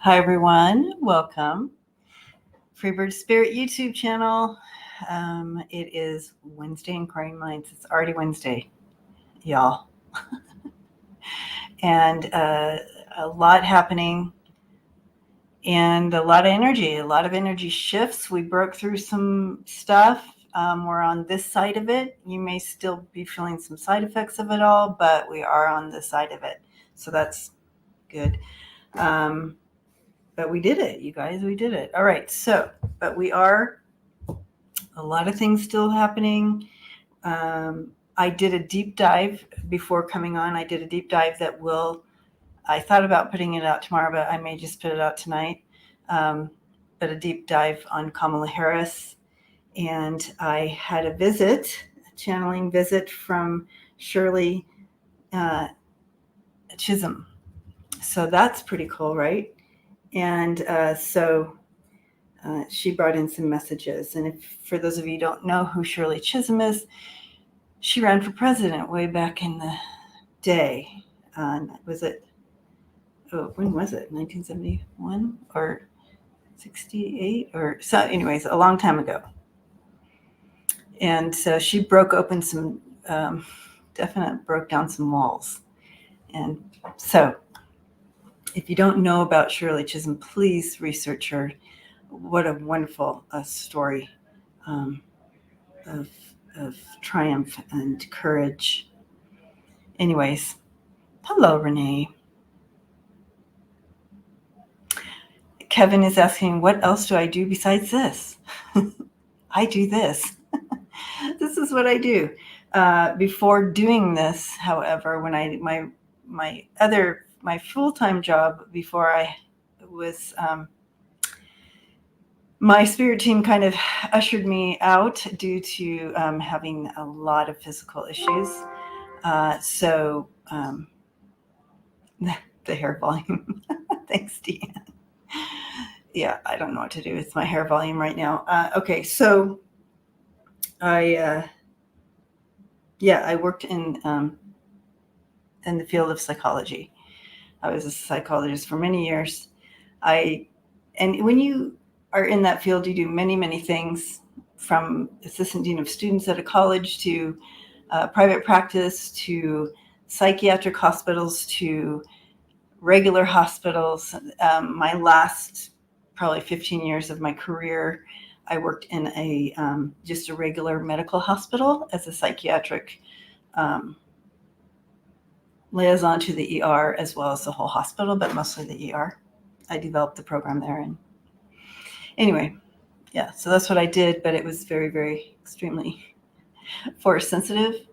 Hi, everyone. Welcome. Freebird Spirit YouTube channel. It is Wednesday, Inquiring Minds. It's already Wednesday, y'all. And a lot happening and a lot of energy shifts. We broke through some stuff. We're on this side of it. You may still be feeling some side effects of it all, but we are on this side of it. So that's good. But we did it, you guys. We did it. All right. So, but we are a lot of things still happening. I did a deep dive before coming on. I did a deep dive I thought about putting it out tomorrow, but I may just put it out tonight. But a deep dive on Kamala Harris. And I had a channeling visit from Shirley Chisholm. So that's pretty cool, right? And she brought in some messages. And if for those of you who don't know who Shirley Chisholm is, she ran for president way back in the day. When was it? 1971 or 68 or so? Anyways, a long time ago. And so she broke down some walls. And so if you don't know about Shirley Chisholm, please research her. What a wonderful story of triumph and courage. Anyways, hello, Renee. Kevin is asking, what else do I do besides this? I do this. This is what I do. Before doing this, however, when my full-time job before I was, my spirit team kind of ushered me out due to having a lot of physical issues. So the hair volume. Thanks, Deanne. Yeah, I don't know what to do with my hair volume right now. Okay, so I worked in the field of psychology. I was a psychologist for many years. And when you are in that field, you do many, many things, from assistant dean of students at a college to private practice to psychiatric hospitals to regular hospitals. My last probably 15 years of my career, I worked in just a regular medical hospital as a psychiatric liaison to the ER as well as the whole hospital, but mostly the ER. I developed the program there. And anyway, yeah, so that's what I did, but it was very, very extremely force sensitive.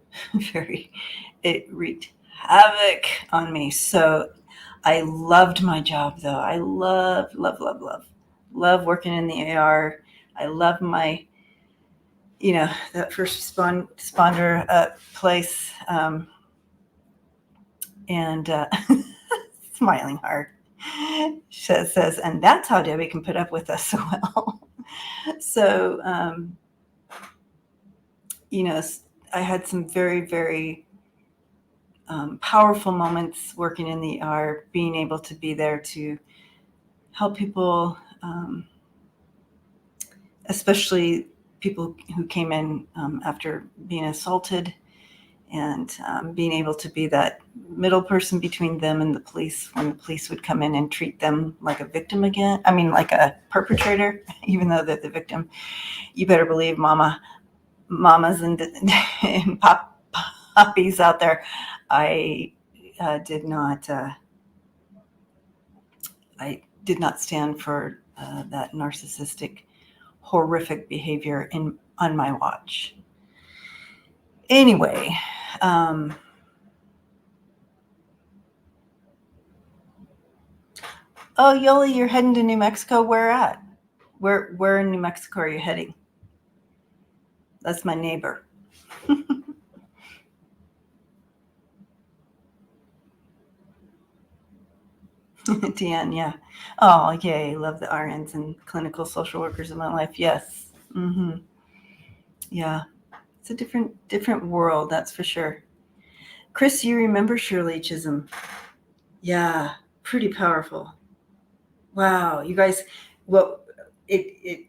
It wreaked havoc on me. So I loved my job, though. I love working in the AR. I love my, that first responder place. And smiling hard. Says, and that's how Debbie can put up with us so well. So, I had some very, very powerful moments working in the ER, being able to be there to help people, especially people who came in after being assaulted, and being able to be that middle person between them and the police when the police would come in and treat them like a victim again. I mean, like a perpetrator, even though they're the victim. You better believe mamas and puppies out there. I did not stand for that narcissistic, horrific behavior on my watch. Anyway, oh, Yoli, you're heading to New Mexico. Where at? Where in New Mexico are you heading? That's my neighbor. Deanne, yeah. Oh, yay. Love the RNs and clinical social workers in my life. Yes. Mm-hmm. Yeah. It's a different world, that's for sure. Chris, you remember Shirley Chisholm? Yeah. Pretty powerful. Wow, you guys. Well, it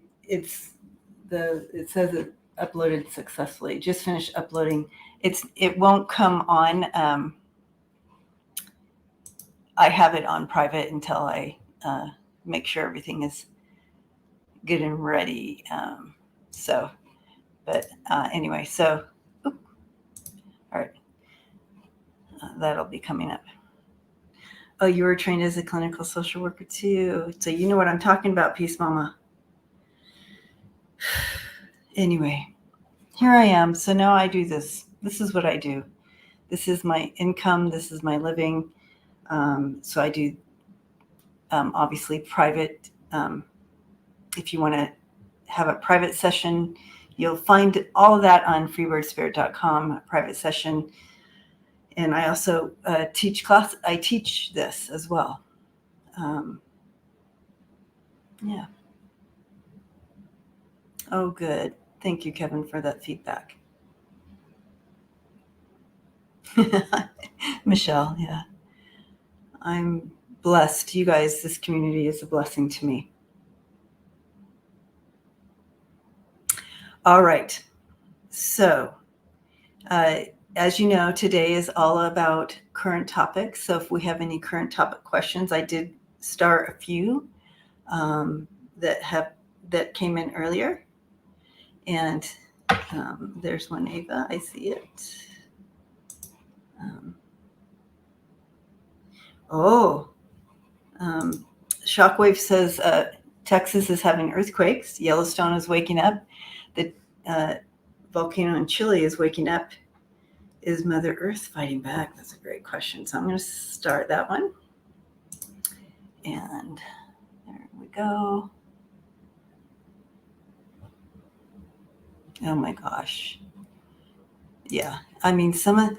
says it uploaded successfully. Just finished uploading. It won't come on. I have it on private until I make sure everything is good and ready. Anyway, so all right, that'll be coming up. Oh, you were trained as a clinical social worker too, so you know what I'm talking about, Peace Mama. Anyway, here I am. So now I do this. This is what I do. This is my income. This is my living. So I do obviously private. If you want to have a private session, you'll find all of that on freebirdspirit.com, private session. And I also teach class. I teach this as well. Yeah. Oh, good. Thank you, Kevin, for that feedback. Michelle, yeah. I'm blessed. You guys, this community is a blessing to me. All right. So, as you know, today is all about current topics. So if we have any current topic questions, I did start a few that came in earlier. And there's one, Ava. I see it. Shockwave says Texas is having earthquakes. Yellowstone is waking up. The volcano in Chile is waking up. Is Mother Earth fighting back? That's a great question. So I'm going to start that one. And there we go. Oh my gosh. Yeah. I mean, some of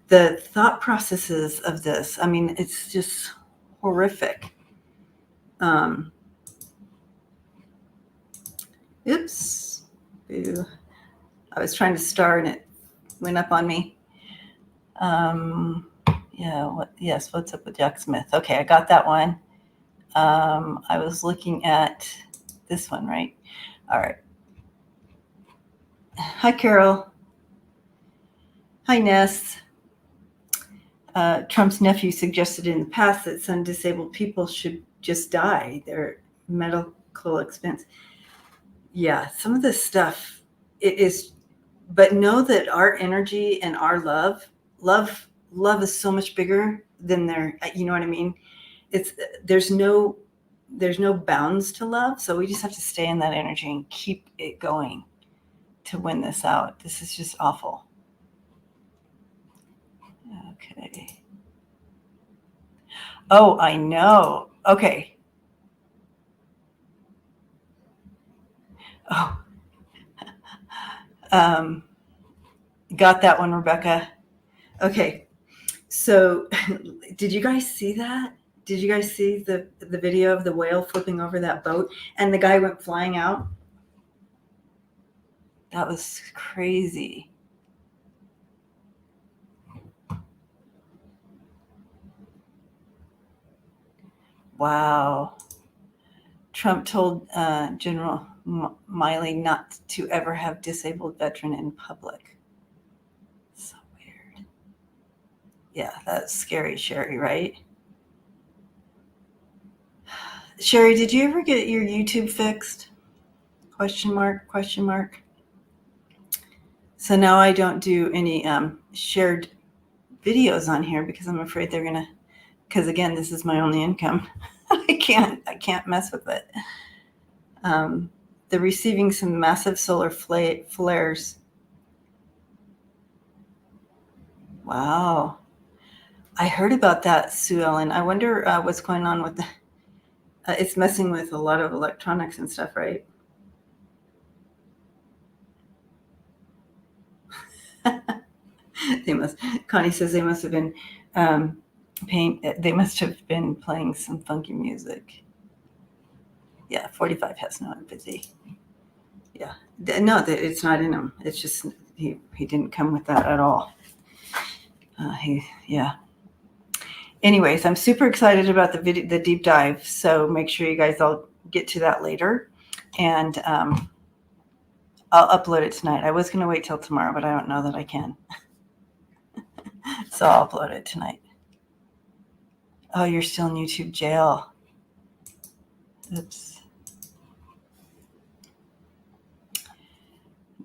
the thought processes of this, I mean, it's just horrific. Oops. Boo. I was trying to start and it went up on me. Yes, what's up with Jack Smith? Okay, I got that one. I was looking at this one, right? All right. Hi, Carol. Hi, Ness. Trump's nephew suggested in the past that some disabled people should just die. Their medical expense. Yeah, some of this stuff, it is, but know that our energy and our love is so much bigger than you know what I mean? There's no bounds to love. So we just have to stay in that energy and keep it going to win this out. This is just awful. Okay. Oh, I know. Okay. Oh, got that one, Rebecca. Okay. So did you guys see that? Did you guys see the video of the whale flipping over that boat and the guy went flying out? That was crazy. Wow. Trump told General Miley not to ever have disabled veteran in public. So weird. Yeah, that's scary, Sherry, right? Sherry, did you ever get your YouTube fixed? Question mark, question mark. So now I don't do any shared videos on here because I'm afraid they're gonna, because again, this is my only income. I can't mess with it. They're receiving some massive solar flares. Wow. I heard about that, Sue Ellen. I wonder what's going on with the, it's messing with a lot of electronics and stuff, right? Connie says they must have been they must have been playing some funky music. Yeah, 45 has no empathy. Yeah, no, it's not in him. It's just he didn't come with that at all. Yeah. anyways, I'm super excited about the deep dive. So make sure you guys all get to that later. And I'll upload it tonight. I was going to wait till tomorrow, but I don't know that I can. So I'll upload it tonight. Oh, you're still in YouTube jail. Oops.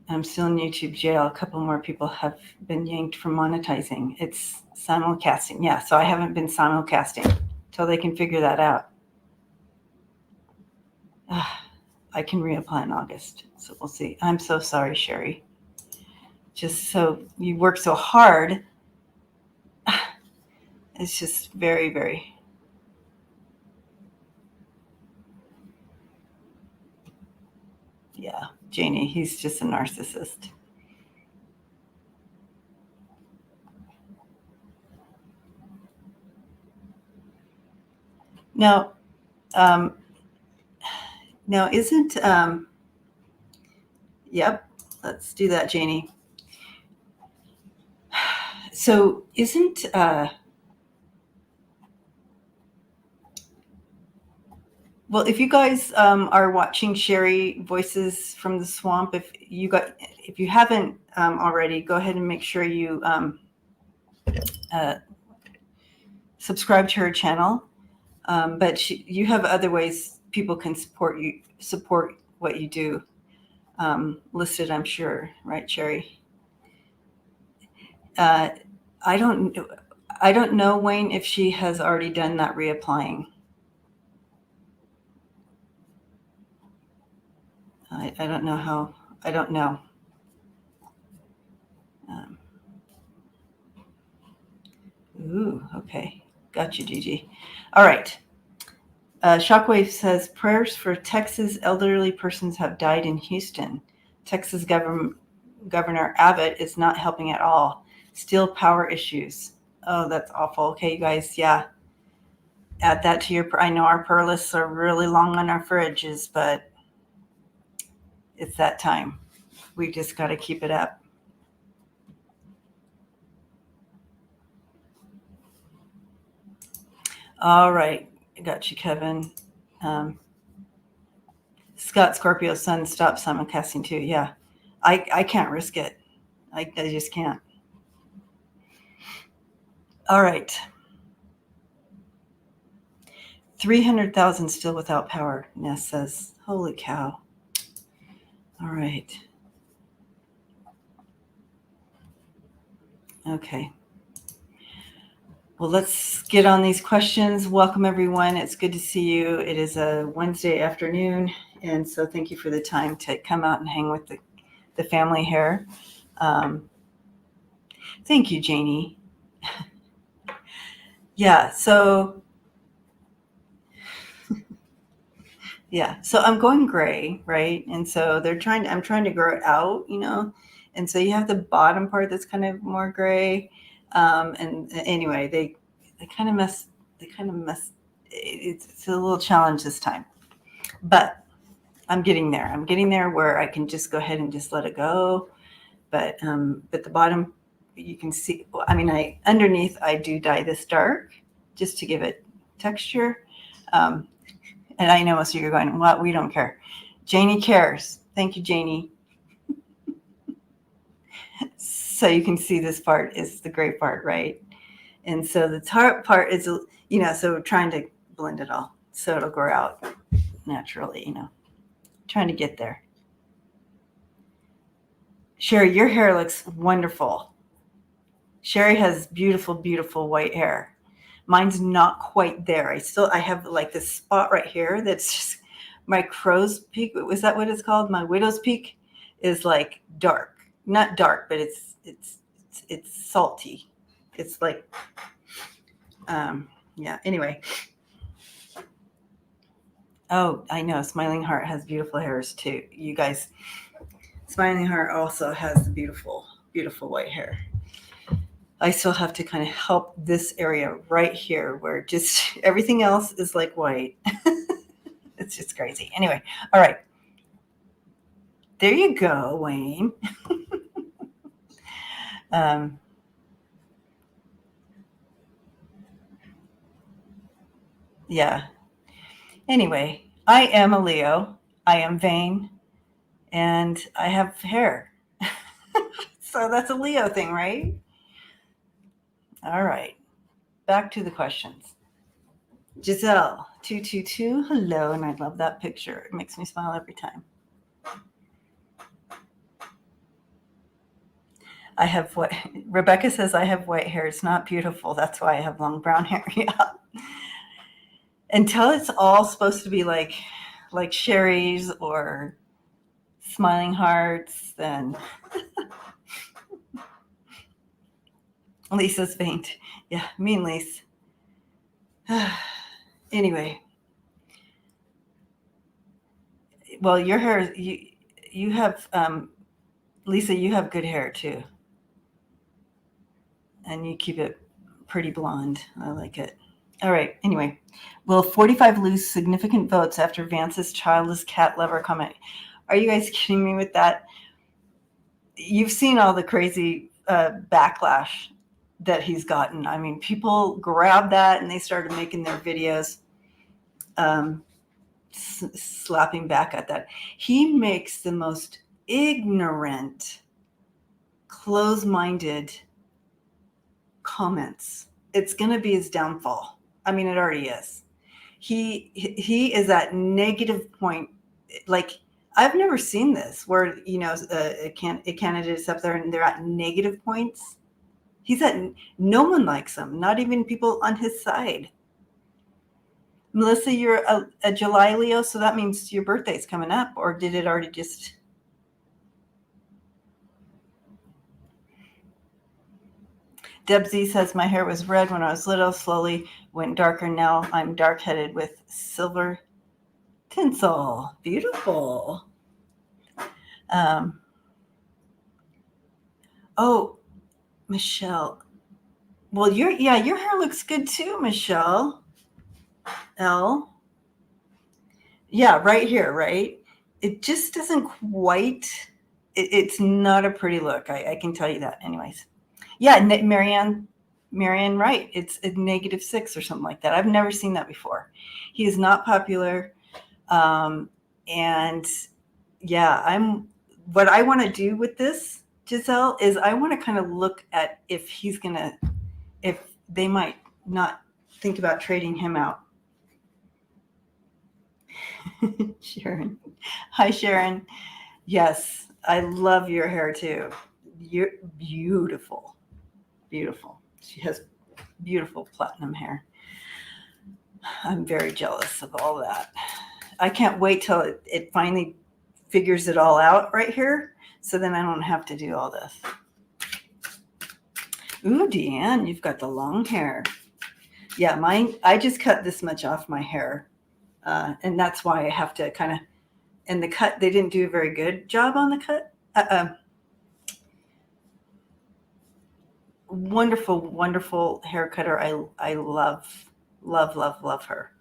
I'm still in YouTube jail. A couple more people have been yanked from monetizing. It's simulcasting. Yeah, so I haven't been simulcasting till they can figure that out. I can reapply in August, so we'll see. I'm so sorry, Sherry. Just so you work so hard. It's just very, very. Yeah, Janie, he's just a narcissist. Now, isn't, yep, let's do that, Janie. So isn't, well, if you guys are watching Sherry Voices from the Swamp, if you haven't already, go ahead and make sure you subscribe to her channel. But you have other ways people can support what you do, listed, I'm sure, right, Sherry? I don't know, Wayne, if she has already done that reapplying. I don't know how. I don't know. Ooh, okay. Got you, Gigi. All right. Shockwave says prayers for Texas elderly persons have died in Houston. Texas Governor Abbott is not helping at all. Still power issues. Oh, that's awful. Okay, you guys, yeah. Add that to I know our prayer lists are really long on our fridges, but it's that time. We just got to keep it up. All right. I got you, Kevin. Scott Scorpio Sun, stop simulcasting too. Yeah. I can't risk it. I just can't. All right. 300,000 still without power, Ness says. Holy cow. All right. Okay. Well, let's get on these questions. Welcome, everyone. It's good to see you. It is a Wednesday afternoon, and so thank you for the time to come out and hang with the family here. Thank you, Janie. Yeah, so I'm going gray, right? And so I'm trying to grow it out, and so you have the bottom part that's kind of more gray. And anyway, they kind of mess, it's a little challenge this time, but I'm getting there. I'm getting there where I can just go ahead and just let it go. But the bottom, you can see, underneath I do dye this dark just to give it texture. And I know most of you are going, what? We don't care. Janie cares. Thank you, Janie. So you can see this part is the gray part, right? And so the top part is, so we're trying to blend it all so it'll grow out naturally, trying to get there. Sherry, your hair looks wonderful. Sherry has beautiful, beautiful white hair. Mine's not quite there. I have like this spot right here that's just my crow's peak. Was that what it's called? My widow's peak is like dark, not dark, but it's salty. It's like, yeah. Anyway. Oh, I know. Smiling Heart has beautiful hairs too. You guys, Smiling Heart also has the beautiful, beautiful white hair. I still have to kind of help this area right here where just everything else is like white. It's just crazy. Anyway, all right. There you go, Wayne. Yeah. Anyway, I am a Leo. I am vain, and I have hair. So that's a Leo thing, right? All right. Back to the questions. Giselle, 222, hello, and I love that picture. It makes me smile every time. I have what Rebecca says, I have white hair. It's not beautiful. That's why I have long brown hair. Yeah. Until it's all supposed to be like Sherry's or smiling hearts, then Lisa's faint. Yeah, mean Lisa. Anyway, well, your hair, you have, Lisa, you have good hair too. And you keep it pretty blonde. I like it. All right. Anyway, will 45 lose significant votes after Vance's childless cat lover comment? Are you guys kidding me with that? You've seen all the crazy backlash that he's gotten. I mean, people grabbed that and they started making their videos slapping back at that. He makes the most ignorant, close-minded comments. It's going to be his downfall. I mean, it already is. He is at negative point. Like, I've never seen this where, a candidate's up there and they're at negative points. No one likes him, not even people on his side. Melissa, you're a July Leo, so that means your birthday's coming up, or did it already just... Deb Z says, my hair was red when I was little, slowly went darker. Now I'm dark-headed with silver tinsel. Beautiful. Oh, Michelle. Well, your hair looks good too, Michelle. L. Yeah, right here, right? It just doesn't quite... It's not a pretty look. I can tell you that. Anyways. Yeah, Marianne, right. It's a -6 or something like that. I've never seen that before. He is not popular. And yeah, what I want to do with this, Giselle, is I want to kind of look at if they might not think about trading him out. Sharon. Hi, Sharon. Yes, I love your hair too. You're beautiful. Beautiful. She has beautiful platinum hair. I'm very jealous of all that. I can't wait till it finally figures it all out right here, so then I don't have to do all this. Ooh, Deanne, you've got the long hair. Yeah, mine, I just cut this much off my hair, and that's why I have to kind of, and the cut, they didn't do a very good job on the cut. Wonderful, wonderful hair cutter. I love her.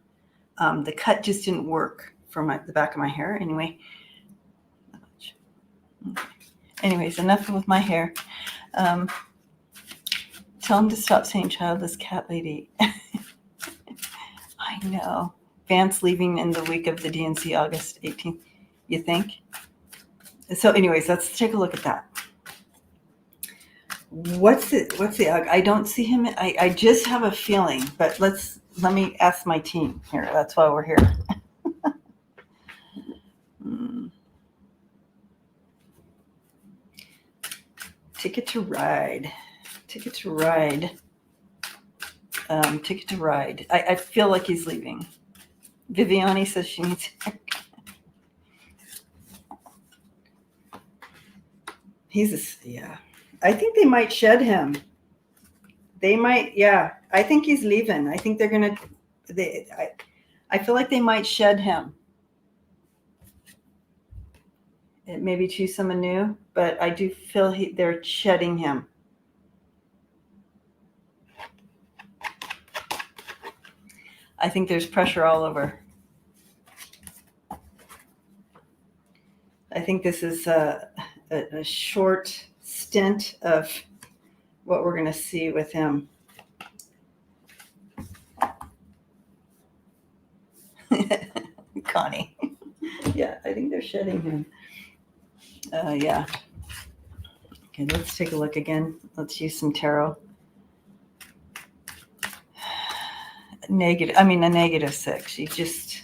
The cut just didn't work for the back of my hair. Anyway, anyways, enough with my hair. Tell him to stop saying childless cat lady. I know. Vance leaving in the week of the DNC, August 18th. You think? So anyways, let's take a look at that. What's the I don't see him. I just have a feeling, but let me ask my team here. That's why we're here. Ticket to ride. Ticket to ride. Ticket to ride. I feel like he's leaving. Viviani says she needs... yeah. I think they might shed him. They might, yeah. I think he's leaving. I think they're going to... I feel like they might shed him. It maybe choose someone new, but I do feel they're shedding him. I think there's pressure all over. I think this is a short stint of what we're going to see with him. Connie. Yeah, I think they're shedding him. Yeah. Okay, let's take a look again. Let's use some tarot. A -6. You just...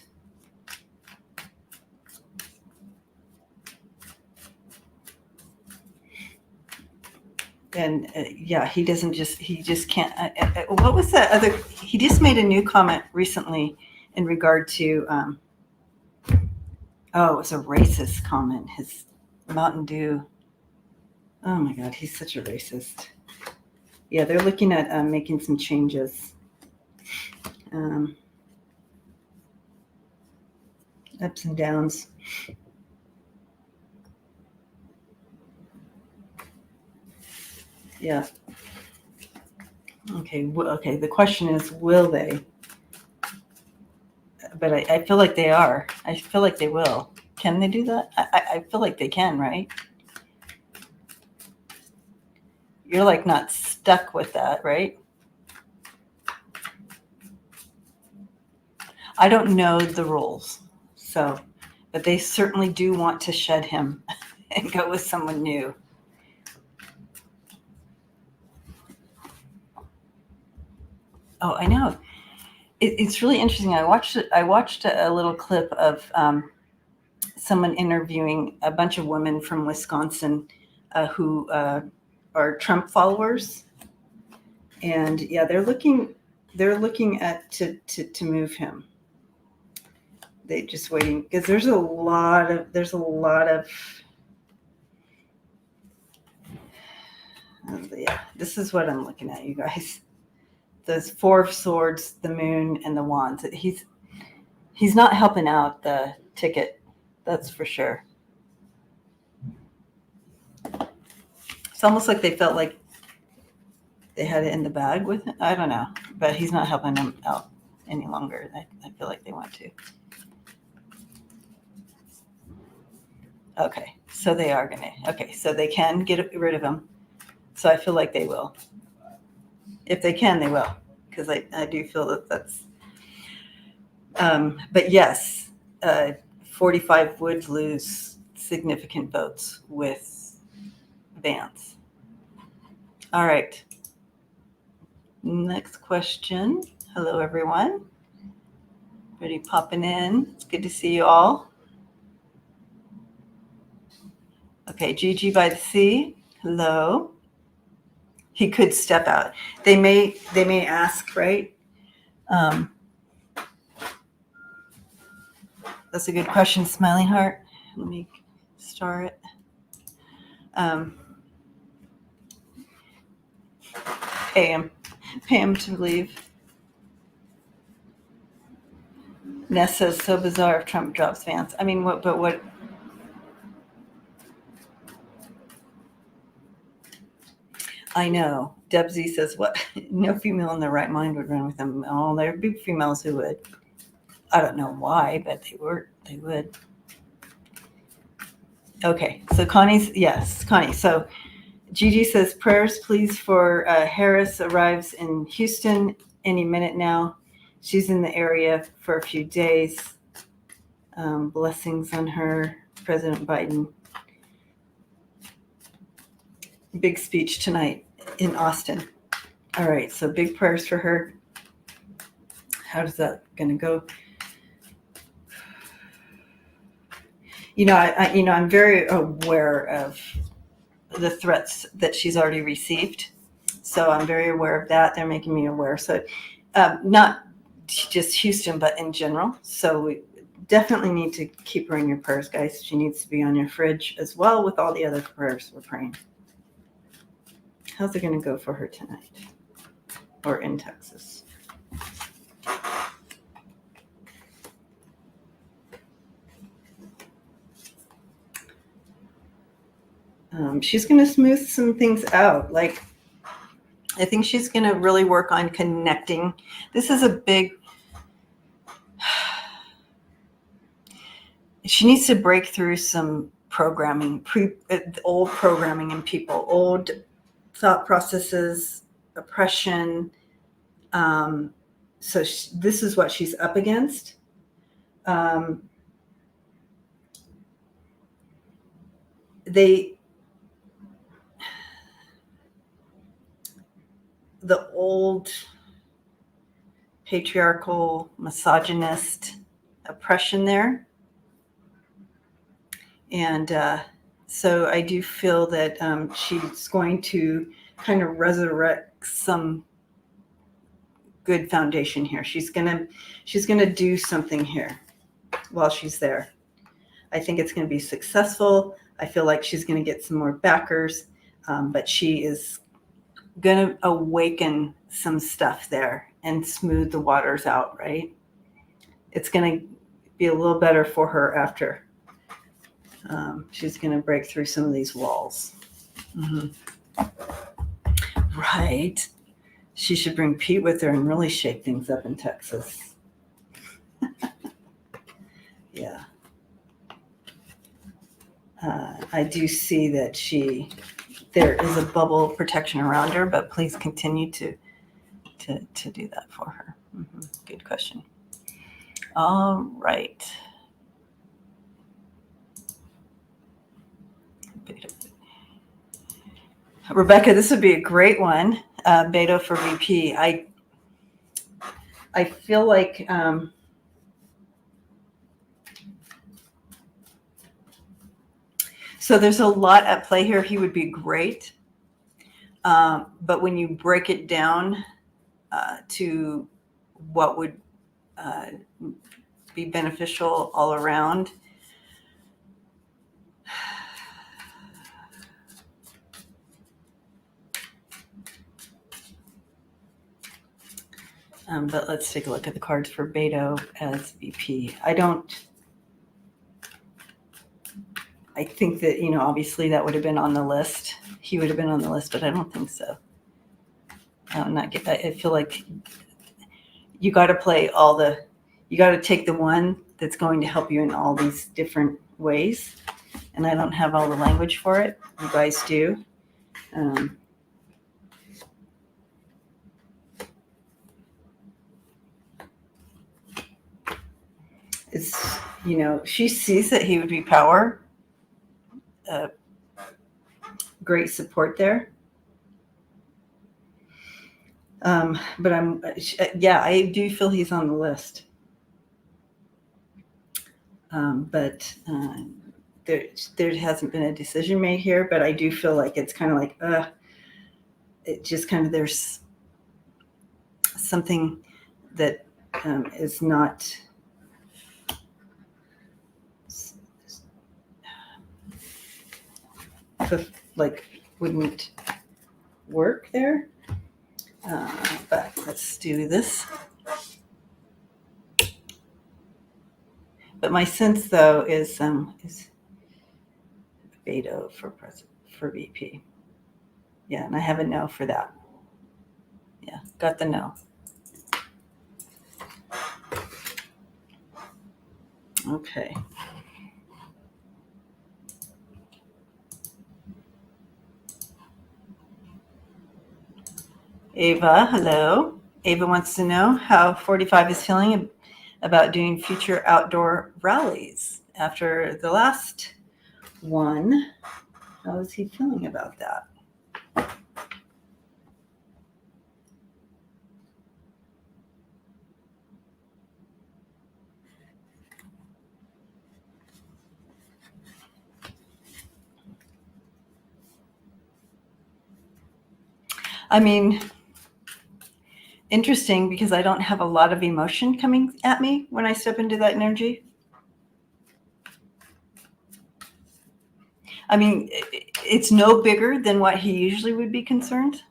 And yeah, he just can't. What was that other? He just made a new comment recently in regard to, it was a racist comment. His Mountain Dew. Oh my God, he's such a racist. Yeah, they're looking at making some changes. Ups and downs. Yeah. Okay. Okay. The question is, will they? But I feel like they are. I feel like they will. Can they do that? I feel like they can, right? You're like not stuck with that, right? I don't know the rules, but they certainly do want to shed him and go with someone new. Oh, I know. It's really interesting. I watched a little clip of someone interviewing a bunch of women from Wisconsin who are Trump followers, and yeah, they're looking at to move him. They're just waiting because there's a lot of yeah. This is what I'm looking at, you guys. Those 4 of Swords, the Moon, and the Wands. He's not helping out the ticket, that's for sure. It's almost like they felt like they had it in the bag with him. I don't know, but he's not helping them out any longer. I feel like they want to. Okay, so they are gonna. Okay, so they can get rid of him. So I feel like they will. If they can, they will, because I do feel that that's. But yes, 45 would lose significant votes with Vance. All right. Next question. Hello, everyone. Everybody popping in. It's good to see you all. Okay, Gigi by the Sea. Hello. He could step out. They may ask, right? That's a good question, Smiling Heart. Let me star it. Pay him to leave. Ness says, so bizarre if Trump drops Vance. I mean, what? I know. Deb Z says, what? No female in their right mind would run with him. Oh, there'd be females who would. I don't know why, but they would. Okay, so Connie. So Gigi says, prayers please for Harris arrives in Houston any minute now. She's in the area for a few days. Blessings on her, President Biden. Big speech tonight in Austin. All right, so big prayers for her. How's that going to go? I'm very aware of the threats that she's already received. So I'm very aware of that. They're making me aware. So not just Houston, but in general. So we definitely need to keep her in your prayers, guys. She needs to be on your fridge as well with all the other prayers we're praying. How's it going to go for her tonight or in Texas? She's going to smooth some things out. Like, I think she's going to really work on connecting. This is a big... She needs to break through some programming, old programming in people, old thought processes, oppression. So this is what she's up against. the old patriarchal, misogynist oppression there. And so I do feel that she's going to kind of resurrect some good foundation here. She's gonna do something here while she's there. I think it's going to be successful. I feel like she's going to get some more backers, but she is going to awaken some stuff there and smooth the waters out, right? It's going to be a little better for her after. She's going to break through some of these walls. Mm-hmm. Right. She should bring Pete with her and really shake things up in Texas. Yeah. I do see that there is a bubble protection around her, but please continue to do that for her. Mm-hmm. Good question. All right. Rebecca, this would be a great one. Beto for VP. I feel like so there's a lot at play here. He would be great. But when you break it down to what would be beneficial all around, but let's take a look at the cards for Beto as VP. I think that, obviously that would have been on the list. He would have been on the list, but I don't think so. I feel like you got to play you got to take the one that's going to help you in all these different ways. And I don't have all the language for it. You guys do. It's, she sees that he would be power. Great support there. But I do feel he's on the list. But there hasn't been a decision made here, but I do feel like it's kind of like, it just kind of, there's something that is not wouldn't work there. But let's do this. But my sense, though, is Beto for VP. Yeah, and I have a no for that. Yeah, got the no. Okay. Ava, hello. Ava wants to know how 45 is feeling about doing future outdoor rallies after the last one. How is he feeling about that? I mean, interesting, because I don't have a lot of emotion coming at me when I step into that energy. I mean, it's no bigger than what he usually would be concerned,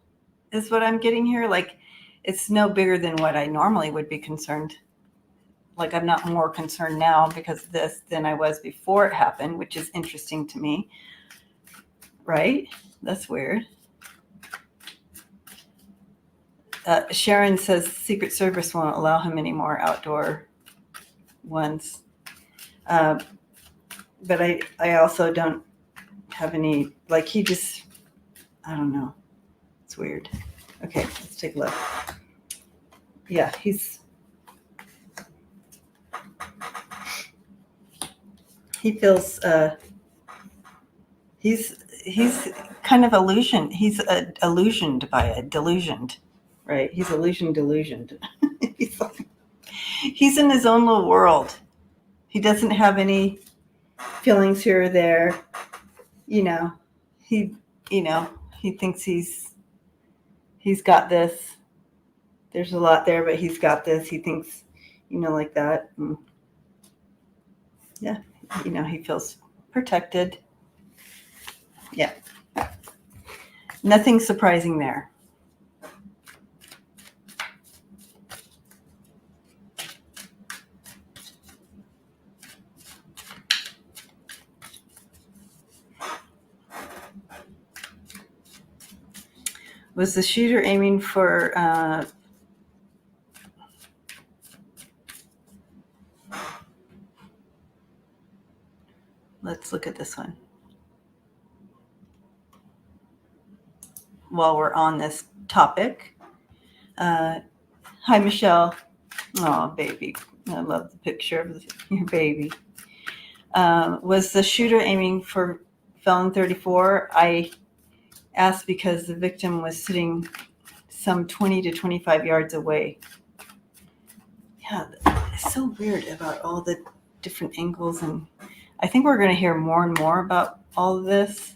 is what I'm getting here. Like, it's no bigger than what I normally would be concerned. Like, I'm not more concerned now because of this than I was before it happened, which is interesting to me. Right? That's weird. Sharon says Secret Service won't allow him any more outdoor ones. But I also don't have any, like, he just, I don't know. It's weird. Okay, let's take a look. Yeah, he feels He's kind of illusion. He's illusioned by it, delusioned, right? He's delusioned. He's in his own little world. He doesn't have any feelings here or there. You know, he he thinks he's got this. There's a lot there, but he's got this. He thinks, like that. And yeah, he feels protected. Yeah. Nothing surprising there. Was the shooter aiming for let's look at this one. While we're on this topic. Hi, Michelle. Oh, baby. I love the picture of your baby. Was the shooter aiming for felon 34? I asked because the victim was sitting some 20 to 25 yards away. Yeah, it's so weird about all the different angles, and I think we're going to hear more and more about all of this.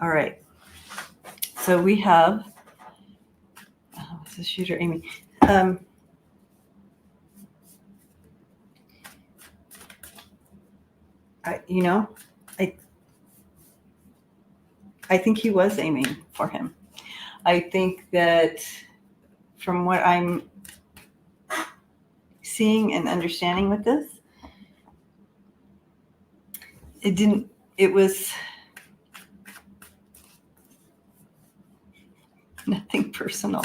All right. So we have what's the shooter aiming? I think he was aiming for him. I think that from what I'm seeing and understanding with this, it was nothing personal.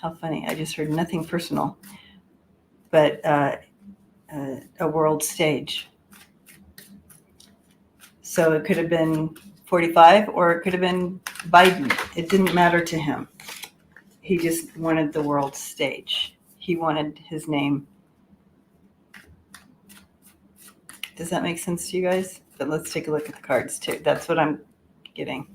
How funny. I just heard nothing personal, but a world stage. So it could have been 45 or it could have been Biden. It didn't matter to him. He just wanted the world stage. He wanted his name. Does that make sense to you guys? But let's take a look at the cards too. That's what I'm getting.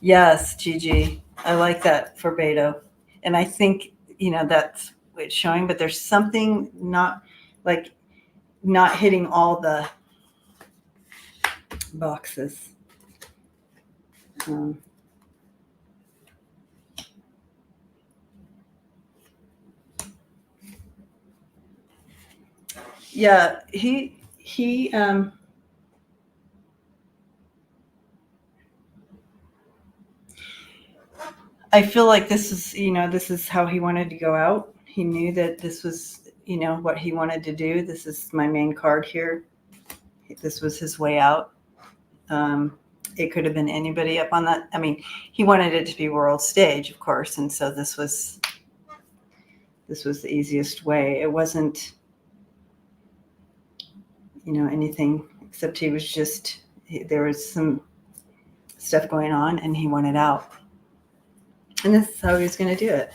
Yes, Gigi. I like that for Beto. And I think, that's what it's showing, but there's something not hitting all the boxes. Yeah, he I feel like this is how he wanted to go out. He knew that this was, what he wanted to do. This is my main card here. This was his way out. It could have been anybody up on that. I mean, he wanted it to be world stage, of course, and so this was the easiest way. It wasn't, anything except he was just there was some stuff going on, and he wanted out. And this is how he was going to do it.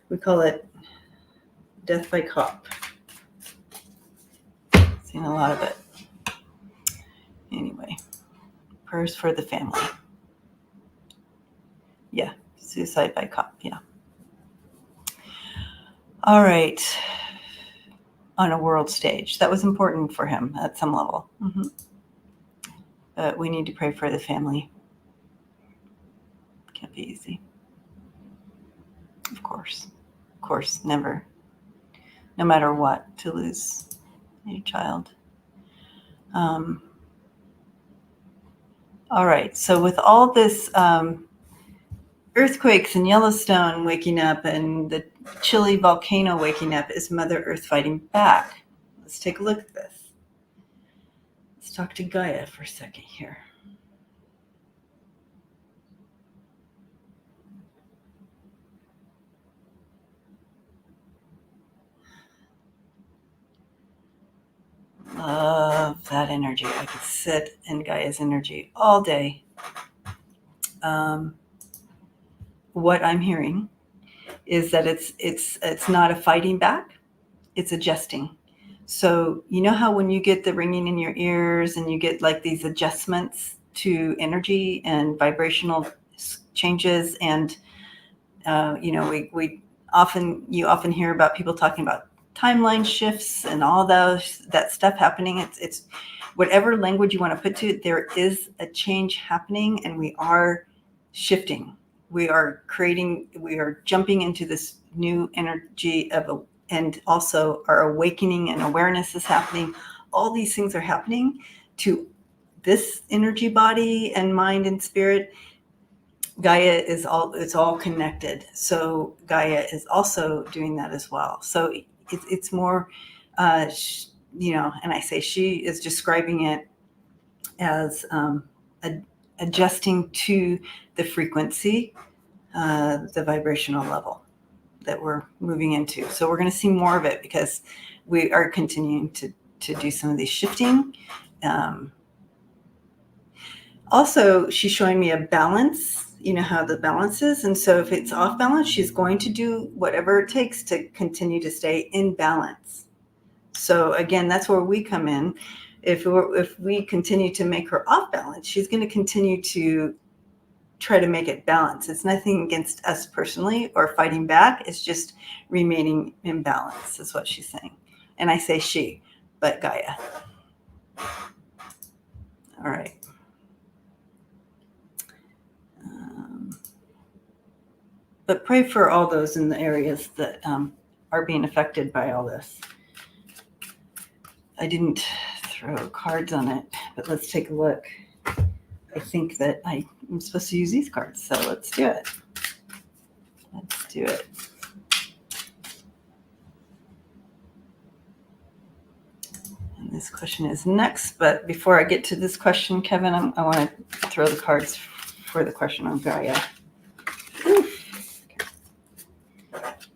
We call it death by cop. Seen a lot of it. Anyway, prayers for the family. Yeah, suicide by cop. Yeah. All right. On a world stage. That was important for him at some level. Mm-hmm. But we need to pray for the family. Can't be easy. Of course, never, no matter what, to lose your child. All right, so with all this earthquakes in Yellowstone waking up and the Chile volcano waking up, is Mother Earth fighting back? Let's take a look at this. Let's talk to Gaia for a second here. love that energy. I could sit in Gaia's energy all day. What I'm hearing is that it's not a fighting back, it's adjusting. So you know how when you get the ringing in your ears and you get like these adjustments to energy and vibrational changes, and you often hear about people talking about timeline shifts and all that stuff happening. It's whatever language you want to put to it, there is a change happening, and we are shifting. We are jumping into this new energy and also our awakening and awareness is happening. All these things are happening to this energy body and mind and spirit. Gaia it's all connected. So Gaia is also doing that as well. So it's more, and I say she is describing it as adjusting to the frequency, the vibrational level that we're moving into. So we're going to see more of it because we are continuing to do some of these shifting. Also, she's showing me a balance, how the balance is. And so if it's off balance, she's going to do whatever it takes to continue to stay in balance. So again, that's where we come in. If we continue to make her off balance, she's going to continue to try to make it balance. It's nothing against us personally or fighting back. It's just remaining in balance is what she's saying. And I say she, but Gaia. All right. But pray for all those in the areas that are being affected by all this. I didn't throw cards on it, but let's take a look. I think that I'm supposed to use these cards, so let's do it. Let's do it. And this question is next, but before I get to this question, Kevin, I want to throw the cards for the question on Gaia. Oof.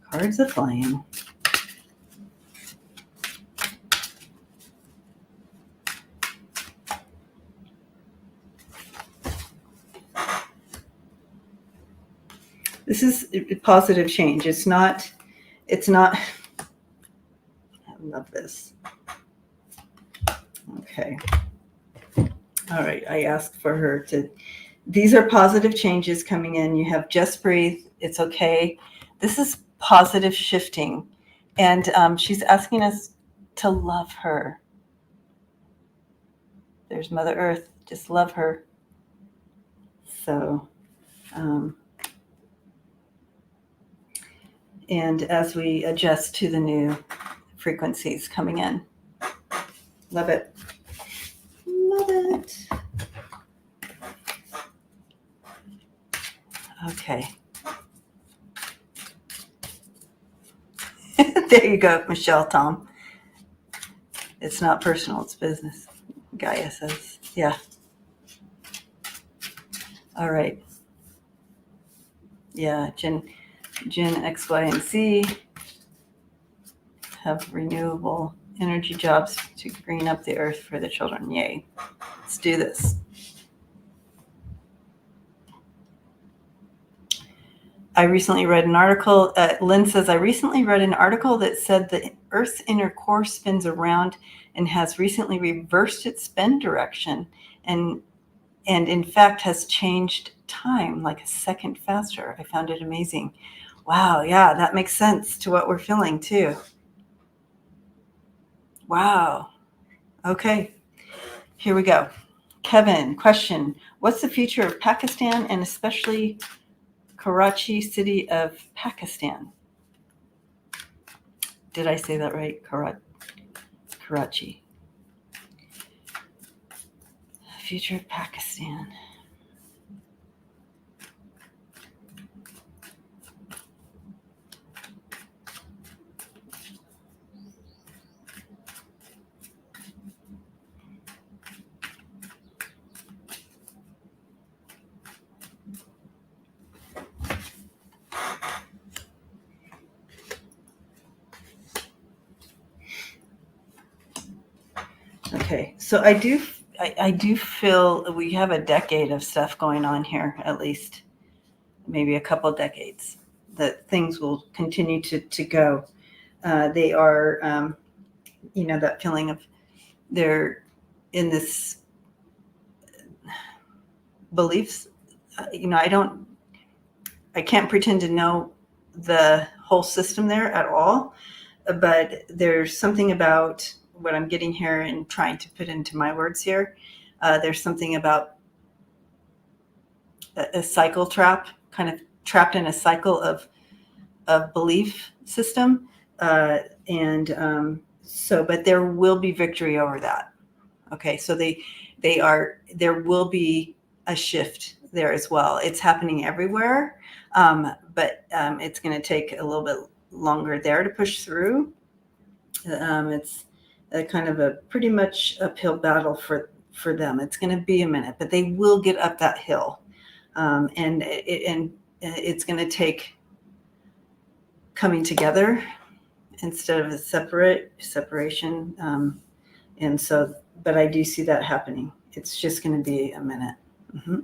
Cards are flying. This is a positive change. It's not, I love this. Okay. All right. I asked for her these are positive changes coming in. You have just breathe. It's okay. This is positive shifting. And she's asking us to love her. There's Mother Earth. Just love her. So, and as we adjust to the new frequencies coming in. Love it. Love it. Okay. There you go, Michelle, Tom. It's not personal, it's business. Gaia says, yeah. All right. Yeah, Gen X, Y, and Z have renewable energy jobs to green up the earth for the children. Yay. Let's do this. I recently read an article, Lynn says, I recently read an article that said the Earth's inner core spins around and has recently reversed its spin direction and in fact has changed time like a second faster. I found it amazing. Wow, yeah, that makes sense to what we're feeling too. Wow. Okay, here we go. Kevin, question. What's the future of Pakistan and especially Karachi, city of Pakistan? Did I say that right? Karachi. Future of Pakistan. Okay, so I do feel we have a decade of stuff going on here, at least maybe a couple decades, that things will continue to go. They are, that feeling of they're in this beliefs. I can't pretend to know the whole system there at all, but there's something about what I'm getting here and trying to put into my words here. There's something about a cycle trap, kind of trapped in a cycle of belief system. But there will be victory over that. Okay, so there will be a shift there as well. It's happening everywhere, but it's going to take a little bit longer there to push through. It's a kind of a pretty much uphill battle for them. It's going to be a minute, but they will get up that hill, and it's going to take coming together instead of a separation. And so, but I do see that happening. It's just going to be a minute. Mm-hmm.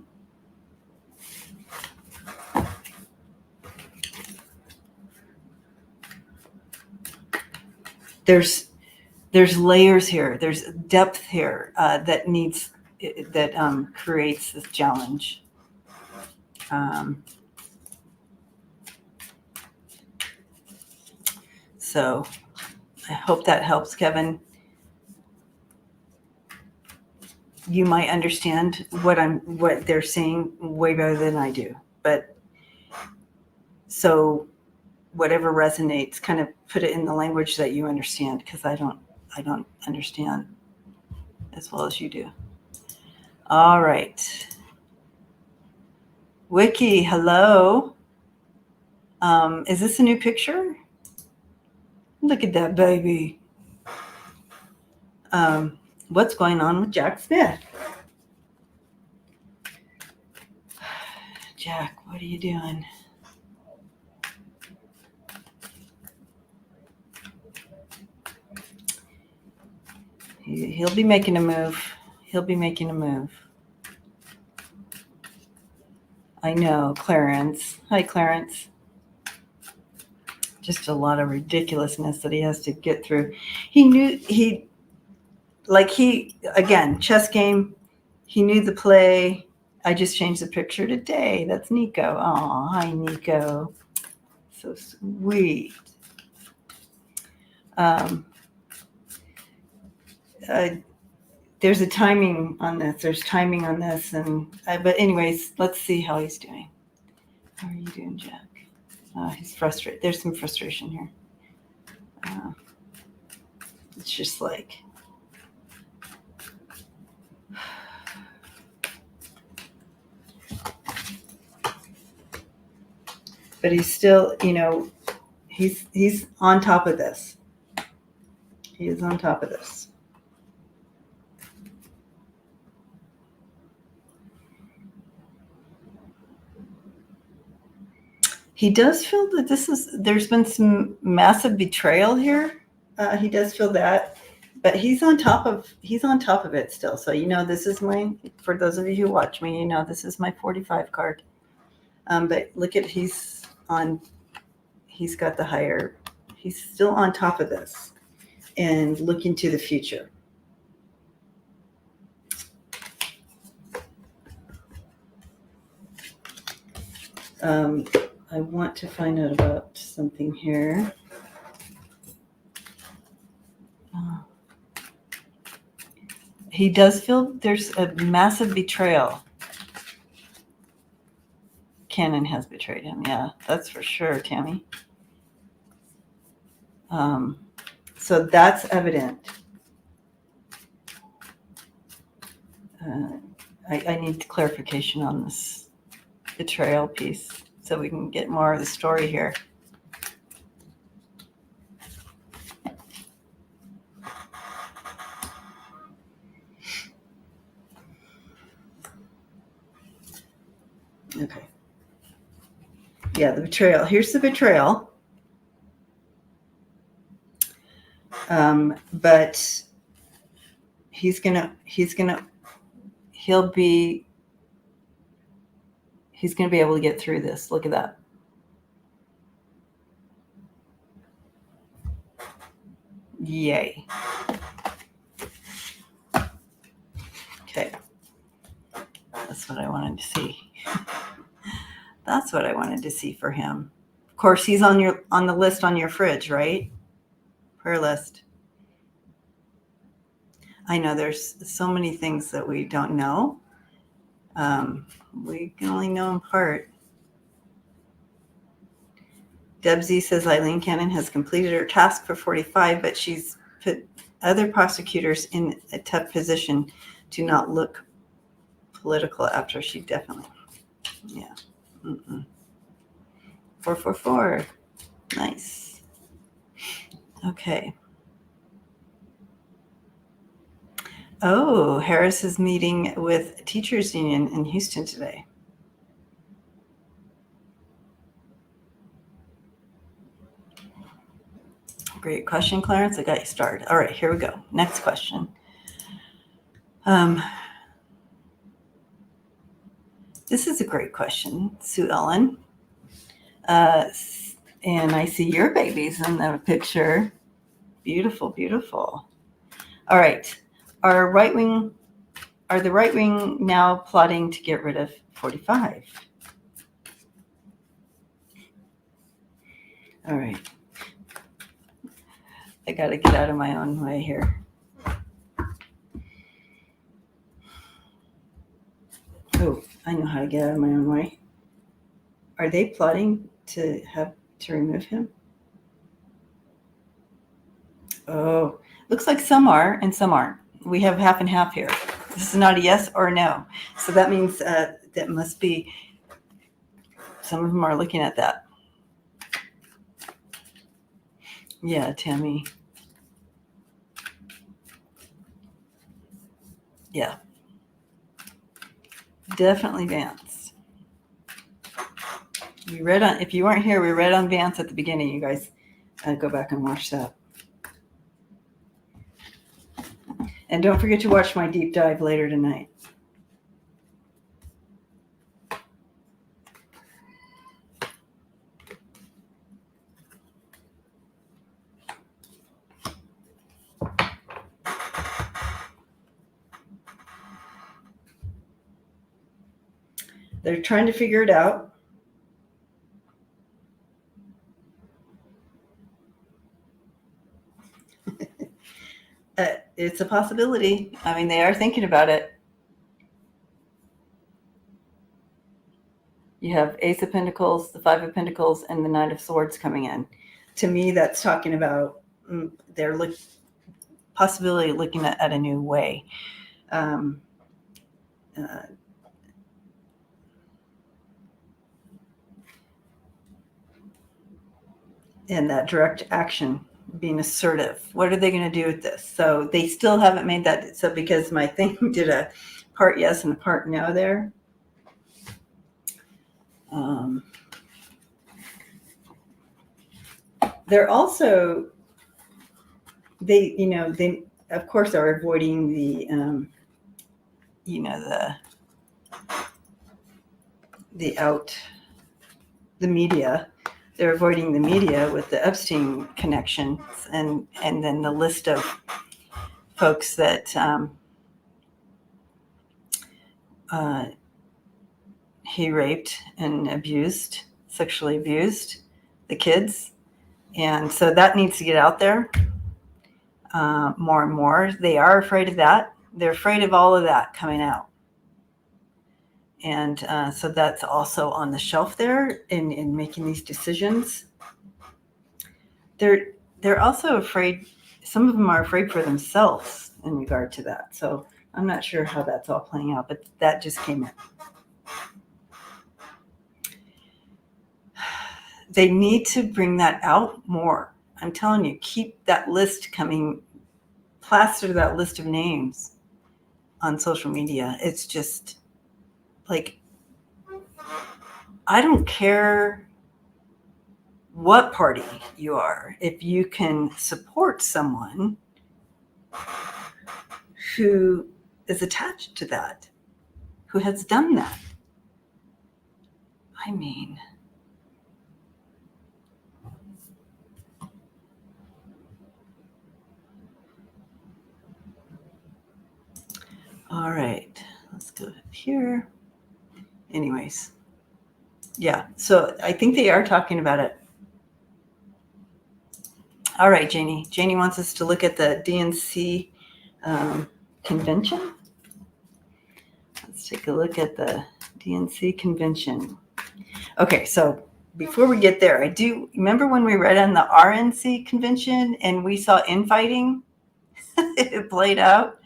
There's layers here. There's depth here that creates this challenge. So I hope that helps, Kevin. You might understand what they're saying way better than I do, but so whatever resonates, kind of put it in the language that you understand, because I don't understand as well as you do. All right. Wiki, hello. Is this a new picture? Look at that baby. What's going on with Jack Smith? Jack, what are you doing? He'll be making a move. I know, Clarence. Hi, Clarence. Just a lot of ridiculousness that he has to get through. Again, chess game. He knew the play. I just changed the picture today. That's Nico. Oh, hi, Nico. So sweet. There's a timing on this. But anyways, let's see how he's doing. How are you doing, Jack? He's frustrated. There's some frustration here. It's just like, but he's still, he's on top of this. He is on top of this. He does feel that there's been some massive betrayal here. He does feel that, but he's on top of it still. So, this is for those of you who watch me, this is my 45 card. But look at, he's got the higher, he's still on top of this and looking to the future. I want to find out about something here. He does feel there's a massive betrayal. Cannon has betrayed him. Yeah, that's for sure, Tammy. So that's evident. I need clarification on this betrayal piece so we can get more of the story here. Okay. Yeah, the betrayal. Here's the betrayal. But he'll be able to get through this. Look at that. Yay. Okay. That's what I wanted to see. That's what I wanted to see for him. Of course, he's on the list on your fridge, right? Prayer list. I know there's so many things that we don't know. We can only know in part. Deb Z says Eileen Cannon has completed her task for 45, but she's put other prosecutors in a tough position to not look political after she definitely. Yeah. 444. Nice. Okay. Oh, Harris is meeting with Teachers Union in Houston today. Great question, Clarence. I got you started. All right, here we go. Next question. This is a great question, Sue Ellen. And I see your babies in the picture. Beautiful, beautiful. All right. Are the right wing now plotting to get rid of 45? All right. I got to get out of my own way here. Oh, I know how to get out of my own way. Are they plotting to remove him? Oh, looks like some are and some aren't. We have half and half here. This is not a yes or a no. So that means that must be some of them are looking at that. Yeah, Tammy. Yeah. Definitely Vance. If you weren't here, we read on Vance at the beginning. You guys go back and watch that. And don't forget to watch my deep dive later tonight. They're trying to figure it out. It's a possibility. I mean, they are thinking about it. You have Ace of Pentacles, the Five of Pentacles, and the Knight of Swords coming in. To me, that's talking about they're possibility looking at a new way. And that direct action, being assertive. What are they going to do with this? So they still haven't made that. So because my thing did a part yes and a part no there. They're also, they of course are avoiding the, the media. They're avoiding the media with the Epstein connections and then the list of folks that he raped and abused, sexually abused the kids. And so that needs to get out there more and more. They are afraid of that. They're afraid of all of that coming out. And so that's also on the shelf there in making these decisions. They're also afraid. Some of them are afraid for themselves in regard to that. So I'm not sure how that's all playing out, but that just came in. They need to bring that out more. I'm telling you, keep that list coming, plaster that list of names on social media. It's just like, I don't care what party you are. If you can support someone who is attached to that, who has done that. I mean, all right, let's go here. Anyways, yeah, so I think they are talking about it. All right, Janie. Janie wants us to look at the DNC convention. Let's take a look at the DNC convention. Okay, so before we get there, I do remember when we read on the RNC convention and we saw infighting. It played out,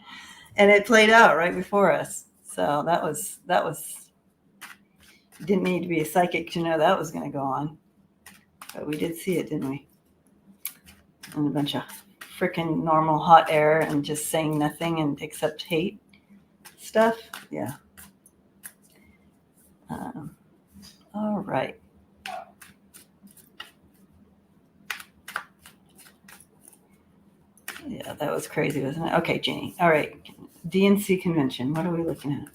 and it played out right before us. So that was didn't need to be a psychic to know that was going to go on, but we did see it, didn't we? And a bunch of freaking normal hot air and just saying nothing and except hate stuff. Yeah. All right. Yeah, that was crazy, wasn't it? Okay, Janie. All right. DNC convention. What are we looking at?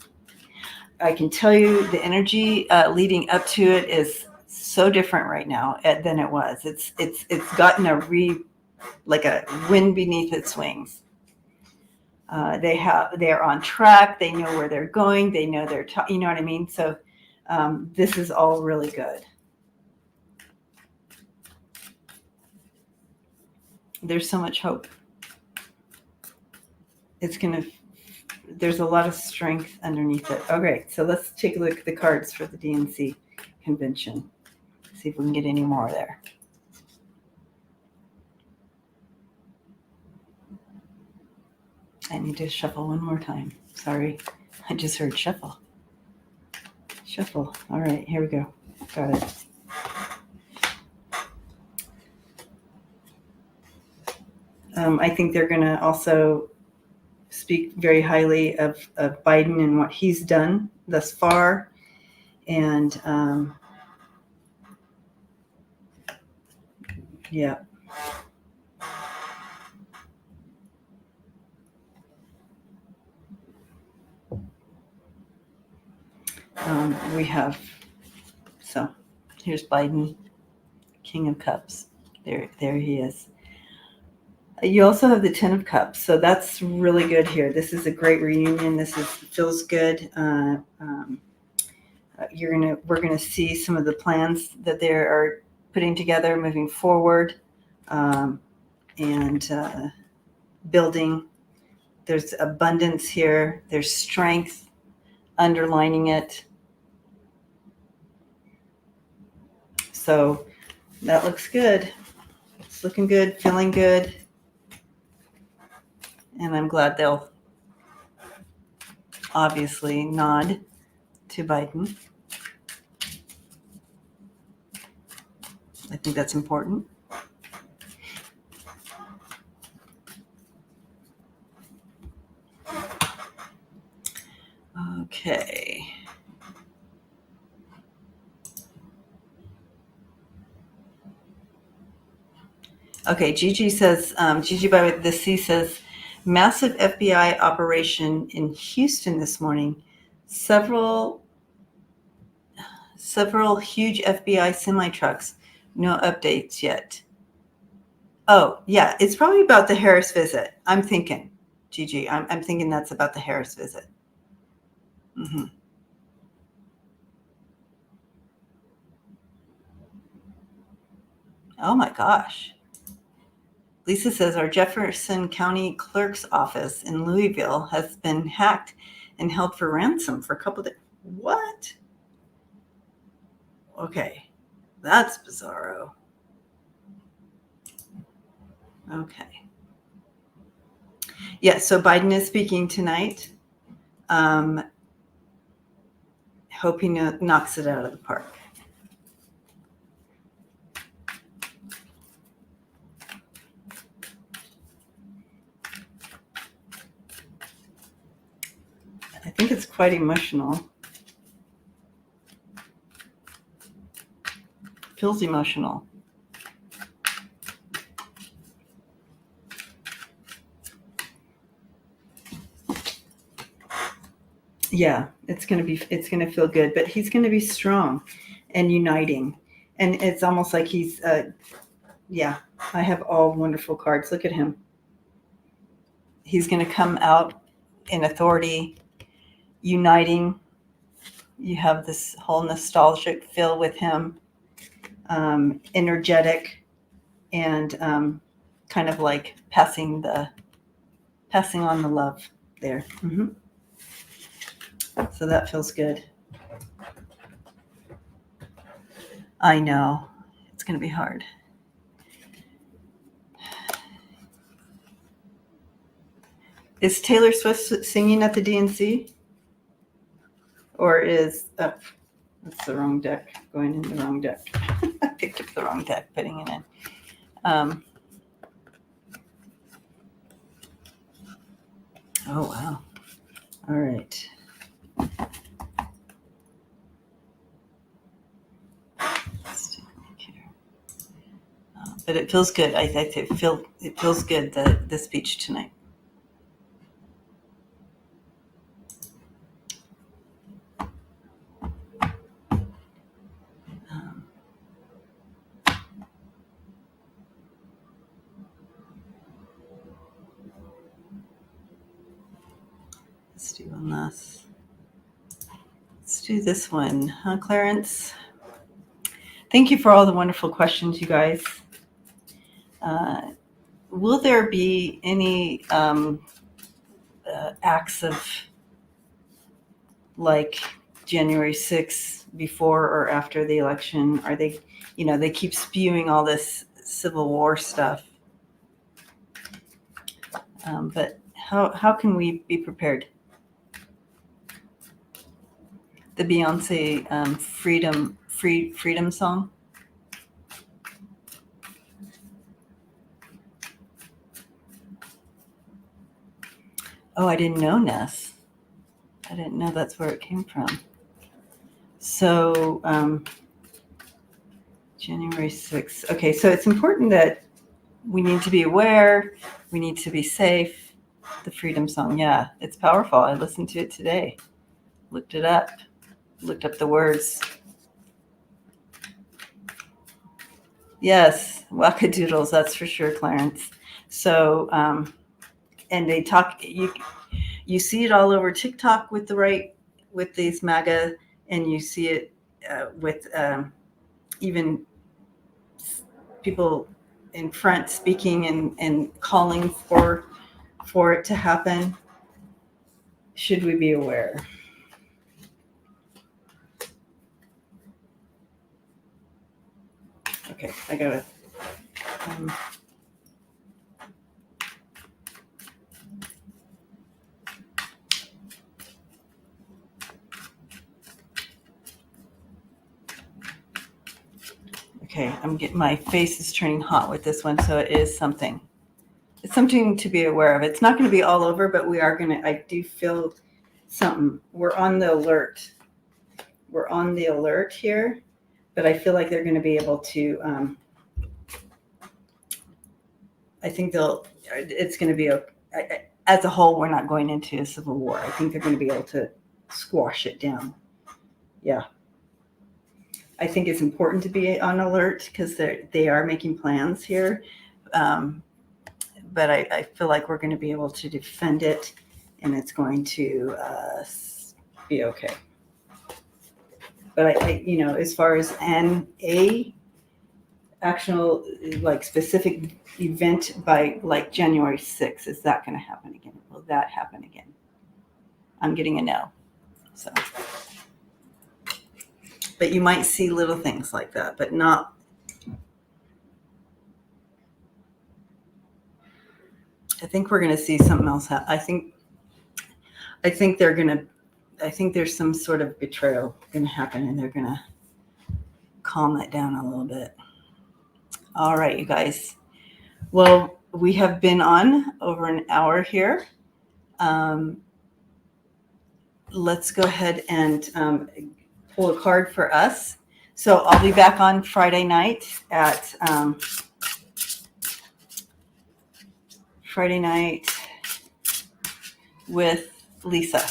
I can tell you the energy leading up to it is so different right now than it was. It's gotten a wind beneath its wings. They're on track. They know where they're going. They know you know what I mean? So this is all really good. There's so much hope. There's a lot of strength underneath it. Okay, so let's take a look at the cards for the DNC convention. See if we can get any more there. I need to shuffle one more time. Sorry, I just heard shuffle. Shuffle. All right, here we go. Got it. I think they're going to also speak very highly of Biden and what he's done thus far. And yeah. We have, so here's Biden, King of Cups. There he is. You also have the Ten of Cups, so that's really good here. This is a great reunion. Feels good. We're gonna see some of the plans that they are putting together moving forward, and building. There's abundance here. There's strength underlining it. So that looks good. It's looking good, feeling good. And I'm glad they'll obviously nod to Biden. I think that's important. Okay. Okay, Gigi says, Gigi by the Sea says, massive FBI operation in Houston this morning. Several huge FBI semi-trucks. No updates yet. Oh, yeah, it's probably about the Harris visit. I'm thinking, Gigi, I'm thinking that's about the Harris visit. Mm-hmm. Oh my gosh. Lisa says our Jefferson County Clerk's office in Louisville has been hacked and held for ransom for a couple of days. What? Okay, that's bizarro. Okay. Yeah, so Biden is speaking tonight. Hope he knocks it out of the park. I think it's quite emotional. Feels emotional. Yeah, it's going to feel good, but he's going to be strong and uniting. And it's almost like he's, yeah, I have all wonderful cards. Look at him. He's going to come out in authority, uniting. You have this whole nostalgic feel with him, energetic, and kind of like passing on the love there. Mm-hmm. So that feels good. I know it's going to be hard. Is Taylor Swift singing at the DNC? Or is, that's the wrong deck, going in the wrong deck. I picked up the wrong deck, putting it in. Oh, wow. All right. Let's take a look here. But it feels good. I feel it feels good, the speech tonight. Let's do one last. Let's do this one, huh, Clarence? Thank you for all the wonderful questions, you guys. Will there be any acts of like January 6th before or after the election? Are they, they keep spewing all this Civil War stuff. But how can we be prepared? The Beyonce freedom song. Oh, I didn't know, Ness. I didn't know that's where it came from. So January 6th. Okay, so it's important that we need to be aware. We need to be safe. The freedom song, yeah, it's powerful. I listened to it today. Looked it up. Looked up the words. Yes, wackadoodles, that's for sure, Clarence. So, and they talk, you see it all over TikTok with these MAGA, and you see it with even people in front speaking and calling for it to happen. Should we be aware? Okay, I gotta. Okay, my face is turning hot with this one, so it is something. It's something to be aware of. It's not going to be all over, but I do feel something. We're on the alert. We're on the alert here, but I feel like they're going to be able to, I think it's going to be, as a whole, we're not going into a civil war. I think they're going to be able to squash it down. Yeah. I think it's important to be on alert because they are making plans here. But I feel like we're going to be able to defend it, and it's going to be okay. But as far as a actual like specific event by like January 6th, is that going to happen again? Will that happen again? I'm getting a no. So, but you might see little things like that, but not. I think we're going to see something else happen. I think there's some sort of betrayal going to happen, and they're going to calm that down a little bit. All right, you guys. Well, we have been on over an hour here. Let's go ahead and pull a card for us. So I'll be back on Friday night with Lisa.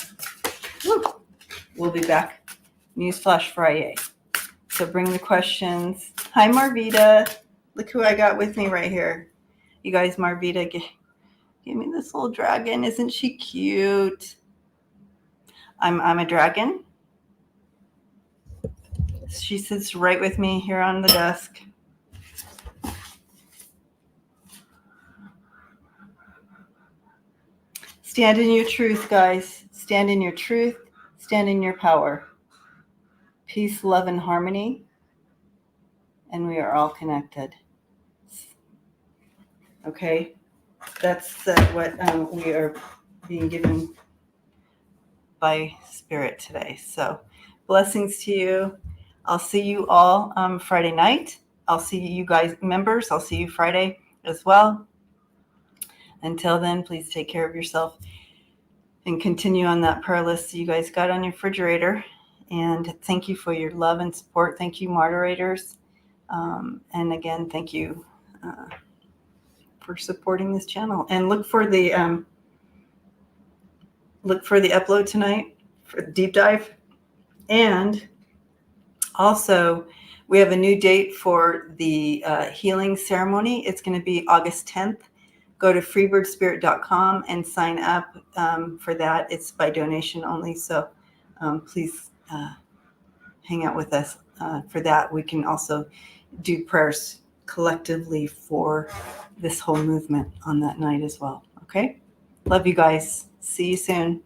Woo. we'll be back. Newsflash Friday. So bring the questions. Hi, Marvita. Look who I got with me right here. You guys, Marvita gave me this little dragon. Isn't she cute? I'm a dragon. She sits right with me here on the desk. Stand in your truth, guys. Stand in your truth. Stand in your power. Peace, love, and harmony. And we are all connected. Okay? That's what we are being given by Spirit today. So blessings to you. I'll see you all Friday night. I'll see you guys, members. I'll see you Friday as well. Until then, please take care of yourself and continue on that prayer list you guys got on your refrigerator. And thank you for your love and support. Thank you, moderators. And again, thank you for supporting this channel. And look for the upload tonight for the deep dive. And also, we have a new date for the healing ceremony. It's going to be August 10th. Go to freebirdspirit.com and sign up for that. It's by donation only. So please hang out with us for that. We can also do prayers collectively for this whole movement on that night as well. Okay? Love you guys. See you soon.